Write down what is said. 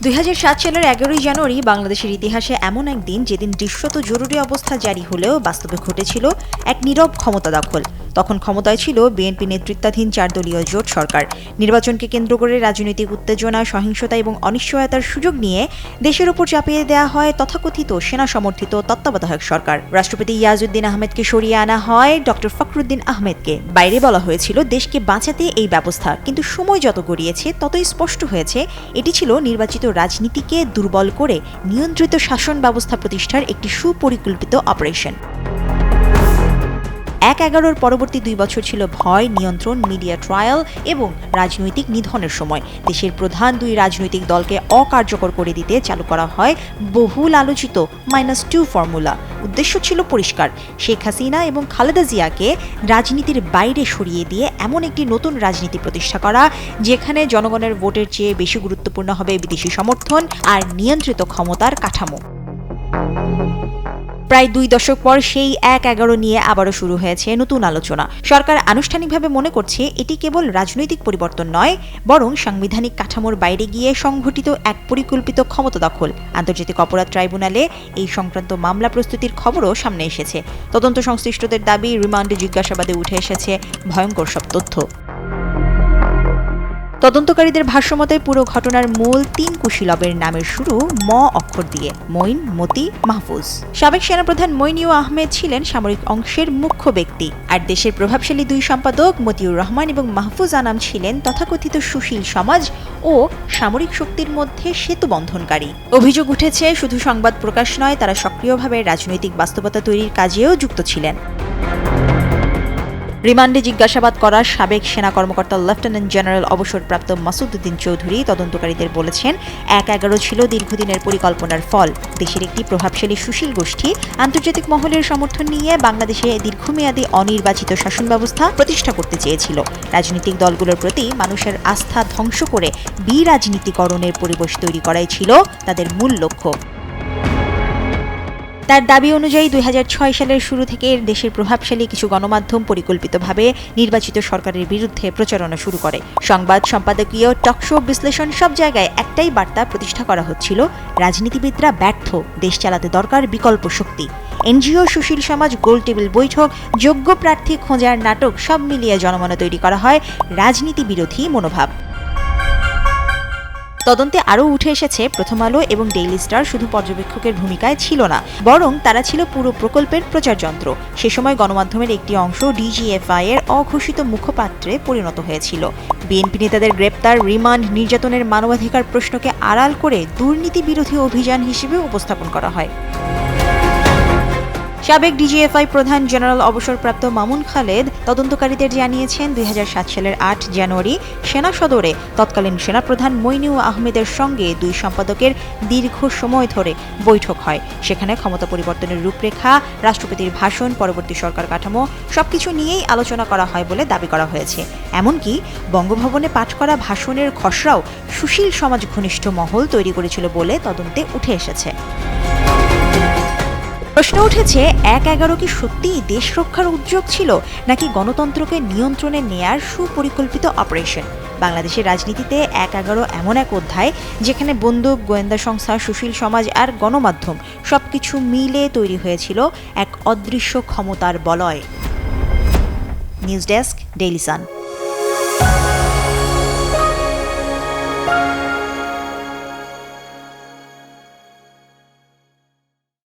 2007 সালের 11 জানুয়ারি বাংলাদেশের ইতিহাসে এমন একদিন যেদিন দৃশ্যত জরুরি অবস্থা জারি হলেও বাস্তবে ঘটেছিল এক নীরব ক্ষমতা দখল। তখন ক্ষমতায় ছিল বিএনপি নেতৃত্বাধীন 4 দলীয় জোট সরকার। নির্বাচনকে কেন্দ্র করে রাজনৈতিক উত্তেজনা, সহিংসতা এবং অনিশ্চয়তার সুযোগ নিয়ে দেশের উপর চাপিয়ে দেওয়া হয় তথাকথিত সেনা সমর্থিত তত্ত্বাবধায়ক সরকার। রাষ্ট্রপতি ইয়াজউদ্দিন আহমেদকে সরিয়ে আনা হয় ডক্টর ফখরুদ্দিন আহমেদকে। বাইরে বলা হয়েছিল দেশকে বাঁচাতে এই ব্যবস্থা, কিন্তু সময় যত গড়িয়েছে ততই স্পষ্ট হয়েছে এটি ছিল নির্বাচিত রাজনীতিকে দুর্বল করে নিয়ন্ত্রিত শাসন ব্যবস্থা প্রতিষ্ঠার একটি সুপরিকল্পিত অপারেশন। 1/11 পরবর্তী 2 বছর ছিল ভয়, নিয়ন্ত্রণ, মিডিয়া ট্রায়াল এবং রাজনৈতিক নিধনের সময়। দেশের প্রধান 2 রাজনৈতিক দলকে অকার্যকর করে দিতে চালু করা হয় বহুল আলোচিত -2 ফর্মুলা। উদ্দেশ্য ছিল পরিষ্কার, শেখ হাসিনা এবং খালেদা জিয়াকে রাজনীতির বাইরে সরিয়ে দিয়ে এমন একটি নতুন রাজনীতি প্রতিষ্ঠা করা যেখানে জনগণের ভোটের চেয়ে বেশি গুরুত্বপূর্ণ হবে বিদেশি সমর্থন আর নিয়ন্ত্রিত ক্ষমতার কাঠামো। প্রায় 2 দশক পর সেই 1/11 নিয়ে আবারও শুরু হয়েছে নতুন আলোচনা। সরকার আনুষ্ঠানিকভাবে মনে করছে এটি কেবল রাজনৈতিক পরিবর্তন নয়, বরং সাংবিধানিক কাঠামোর বাইরে গিয়ে সংঘটিত এক পরিকল্পিত ক্ষমতা দখল। আন্তর্জাতিক অপরাধ ট্রাইব্যুনালে এই সংক্রান্ত মামলা প্রস্তুতির খবরও সামনে এসেছে। তদন্ত সংশ্লিষ্টদের দাবি, রিমান্ডে জিজ্ঞাসাবাদে উঠে এসেছে ভয়ঙ্কর সব তথ্য। তদন্তকারীদের ভাষ্যমতে পুরো ঘটনার মূল 3 কুশীলবের নামের শুরু ম অক্ষর দিয়ে: মঈন, মতি, মাহফুজ। সাবেক সেনাপ্রধান মইনুল আহমেদ ছিলেন সামরিক অংশের মুখ্য ব্যক্তি, আর দেশের প্রভাবশালী 2 সম্পাদক মতিউর রহমান এবং মাহফুজ আনাম ছিলেন তথাকথিত সুশীল সমাজ ও সামরিক শক্তির মধ্যে সেতু বন্ধনকারী। অভিযোগ উঠেছে শুধু সংবাদ প্রকাশ নয়, তারা সক্রিয়ভাবে রাজনৈতিক বাস্তবতা তৈরির কাজেও যুক্ত ছিলেন। রিমান্ডে জিজ্ঞাসাবাদ করা সাবেক সেনা কর্মকর্তা লেফটেন্যান্ট জেনারেল অবসরপ্রাপ্ত মাসুদ উদ্দিন চৌধুরী তদন্তকারীদের বলেছেন 1/11 ছিল দীর্ঘদিনের পরিকল্পনার ফল। দেশের একটি প্রভাবশালী সুশীল গোষ্ঠী আন্তর্জাতিক মহলের সমর্থন নিয়ে বাংলাদেশে দীর্ঘমেয়াদী অনির্বাচিত শাসন ব্যবস্থা প্রতিষ্ঠা করতে চেয়েছিল। রাজনৈতিক দলগুলোর প্রতি মানুষের আস্থা ধ্বংস করে বিরাজনীতিকরণের পরিবেশ তৈরি করাই ছিল তাদের মূল লক্ষ্য। তার দাবি অনুযায়ী 2006 সালের শুরু থেকে দেশের প্রভাবশালী কিছু গণমাধ্যম পরিকল্পিতভাবে নির্বাচিত সরকারের বিরুদ্ধে প্রচারণা শুরু করে। সংবাদ সম্পাদকীয়, টকশো, বিশ্লেষণ সব জায়গায় একটাই বার্তা প্রতিষ্ঠা করা হচ্ছিল: রাজনীতিবিদরা ব্যর্থ, দেশ চালাতে দরকার বিকল্প শক্তি। এনজিও, সুশীল সমাজ, গোল টেবিল বৈঠক, যোগ্য প্রার্থী খোঁজার নাটক সব মিলিয়ে জনমনে তৈরি করা হয় রাজনীতি বিরোধী মনোভাব। তদন্তে আরও উঠে এসেছে প্রথম আলো এবং ডেইলি স্টার শুধু পর্যবেক্ষকের ভূমিকায় ছিল না, বরং তারা ছিল পুরো প্রকল্পের প্রচারযন্ত্র। সে সময় গণমাধ্যমের একটি অংশ ডিজিএফআই এর অঘোষিত মুখপাত্রে পরিণত হয়েছিল। বিএনপি নেতাদের গ্রেপ্তার, রিমান্ড, নির্যাতনের মানবাধিকার প্রশ্নকে আড়াল করে দুর্নীতি বিরোধী অভিযান হিসেবে উপস্থাপন করা হয়। সাবেক ডিজিএফআই প্রধান জেনারেল অবসরপ্রাপ্ত মামুন খালেদ তদন্তকারীদের জানিয়েছেন 2007 সালের 8 জানুয়ারি সেনা সদরে তৎকালীন সেনাপ্রধান মইনুল আহমেদের সঙ্গে 2 সম্পাদকের দীর্ঘ সময় ধরে বৈঠক হয়। সেখানে ক্ষমতা পরিবর্তনের রূপরেখা, রাষ্ট্রপতির ভাষণ, পরবর্তী সরকার কাঠামো সবকিছু নিয়েই আলোচনা করা হয় বলে দাবি করা হয়েছে। এমনকি বঙ্গভবনে পাঠ করা ভাষণের খসড়াও সুশীল সমাজ ঘনিষ্ঠ মহল তৈরি করেছিল বলে তদন্তে উঠে এসেছে। প্রশ্ন উঠেছে, 1/11 কি সত্যিই দেশ রক্ষার উদ্যোগ ছিল, নাকি গণতন্ত্রকে নিয়ন্ত্রণে নেয়ার সুপরিকল্পিত অপারেশন? বাংলাদেশের রাজনীতিতে 1/11 এমন এক অধ্যায় যেখানে বন্দুক, গোয়েন্দা সংস্থা, সুশীল সমাজ আর গণমাধ্যম সবকিছু মিলে তৈরি হয়েছিল এক অদৃশ্য ক্ষমতার বলয়। News desk, Daily Sun.